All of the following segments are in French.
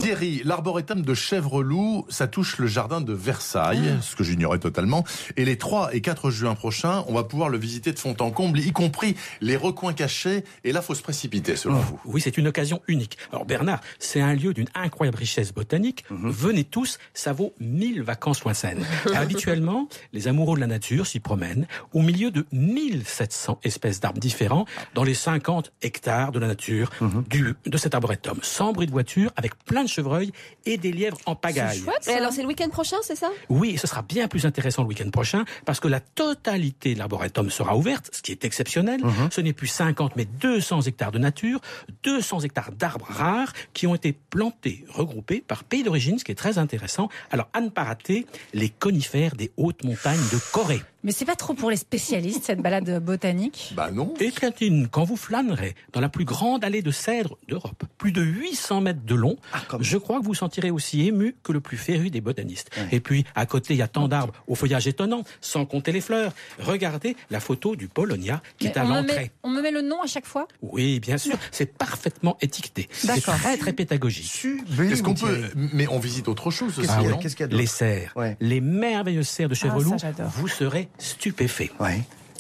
Thierry, l'arboretum de Chèvreloup, ça touche le jardin de Versailles, ce que j'ignorais totalement. Et les 3 et 4 juin prochains, on va pouvoir le visiter de fond en comble, y compris les recoins cachés. Et là, faut se précipiter, selon vous. Oui, c'est une occasion unique. Alors Bernard, c'est un lieu d'une incroyable richesse botanique. Venez tous, ça vaut 1000 vacances lointaines. Habituellement, les amoureux de la nature s'y promènent au milieu de 1700 espèces d'arbres différents dans les 50 hectares de la nature de cet arboretum. Sans bruit de voiture, avec plein de chevreuils et des lièvres en pagaille. C'est chouette, et alors c'est le week-end prochain, c'est ça? Oui, et ce sera bien plus intéressant le week-end prochain parce que la totalité de l'arboretum sera ouverte, ce qui est exceptionnel. Ce n'est plus 50 mais 200 hectares de nature, 200 hectares d'arbres rares qui ont été plantés, regroupés par pays d'origine, ce qui est très intéressant. Alors à ne pas rater, les conifères des hautes montagnes de Corée. Mais c'est pas trop pour les spécialistes, cette balade botanique? Bah non. Et Catherine, quand vous flânerez dans la plus grande allée de cèdres d'Europe, plus de 800 mètres de long, je crois que vous sentirez aussi ému que le plus féru des botanistes. Et puis, à côté, il y a tant d'arbres au feuillage étonnant, sans compter les fleurs. Regardez la photo du Polonia qui est à l'entrée. On me met le nom à chaque fois? Oui, bien sûr, c'est parfaitement étiqueté. C'est très, très pédagogique. Est-ce qu'on peut... Mais on visite autre chose aussi, non? Qu'est-ce qu'il y a d'autre? Les serres, les merveilleuses serres de Chèvreloup, j'adore. vous serez stupéfait.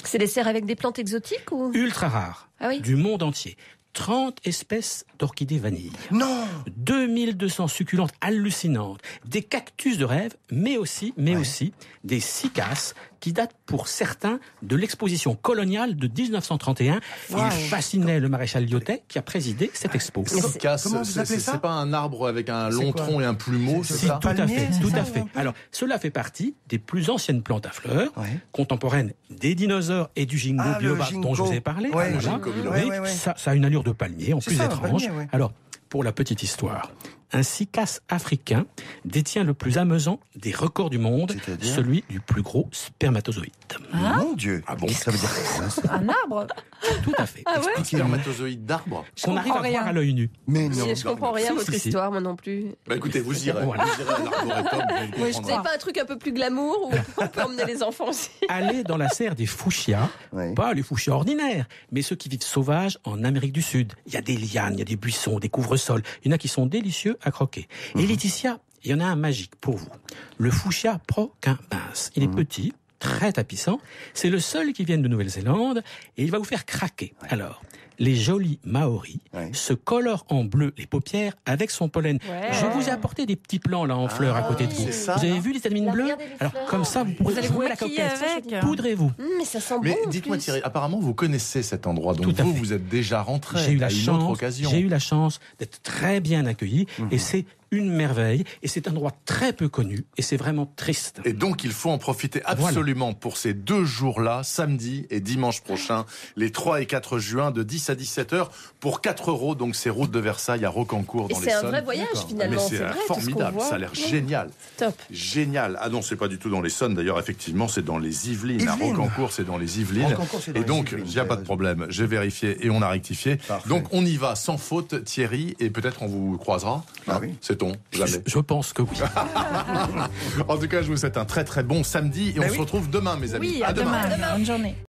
C'est des serres avec des plantes exotiques ou? Ultra rares, du monde entier. 30 espèces d'orchidées vanille. Non! 2200 succulentes hallucinantes, des cactus de rêve, mais aussi des cycas qui datent pour certains de l'exposition coloniale de 1931. Il fascinait le maréchal Lyotet qui a présidé cette expo. Comment vous appelez ça? C'est pas un arbre avec un long tronc et un plumeau, c'est ça? Tout à fait. Alors, cela fait partie des plus anciennes plantes à fleurs, contemporaines des dinosaures et du ginkgo biloba dont je vous ai parlé. Ça a une allure de palmier, en plus étrange. Alors, pour la petite histoire, un cycas africain détient le plus amusant des records du monde, celui du plus gros spermatozoïde. Mon Dieu! Ah bon? Ça veut dire quoi, ça? Un arbre? Tout à fait. Un spermatozoïde d'arbre? Qu'on arrive à voir à l'œil nu. Mais non. Je comprends rien à votre histoire, moi non plus. Bah écoutez, vous irez à l'arboretum. C'est pas un truc un peu plus glamour où on peut emmener les enfants aussi? Allez dans la serre des fuchsias, pas les fuchsias ordinaires, mais ceux qui vivent sauvages en Amérique du Sud. Il y a des lianes, il y a des buissons, des couvre-sols. Il y en a qui sont délicieux à croquer. Et Laetitia, il y en a un magique pour vous. Le fuchsia procumbens. Il est petit, très tapissant. C'est le seul qui vienne de Nouvelle-Zélande et il va vous faire craquer. Alors, les jolis Maoris se colorent en bleu les paupières avec son pollen. Je vous ai apporté des petits plants là en fleurs à côté de vous. Vous avez vu les étamines bleues? Alors comme ça, vous pourrez jouer la coquette. Poudrez-vous. Mais ça sent bon. Mais dites-moi Thierry, apparemment vous connaissez cet endroit, donc vous êtes déjà rentré à une autre occasion. J'ai eu la chance d'être très bien accueilli et c'est une merveille, et c'est un endroit très peu connu, et c'est vraiment triste. Et donc il faut en profiter absolument pour ces 2 jours-là, samedi et dimanche prochain, les 3 et 4 juin, de 10 à 17h, pour 4 €, donc c'est route de Versailles à Rocancourt dans l'Essonne. Et c'est un vrai voyage finalement, c'est vrai, formidable, ça a l'air génial. Top. Génial. Ah non, c'est pas du tout dans l'Essonne, d'ailleurs effectivement c'est dans les Yvelines. À Rocancourt c'est dans les Yvelines. Et donc il n'y a pas de problème, j'ai vérifié et on a rectifié. Parfait. Donc on y va sans faute Thierry, et peut-être on vous croisera. C'est jamais. Je pense que oui. En tout cas, je vous souhaite un très très bon samedi et on se retrouve demain, mes amis. Oui, à demain. Bonne journée.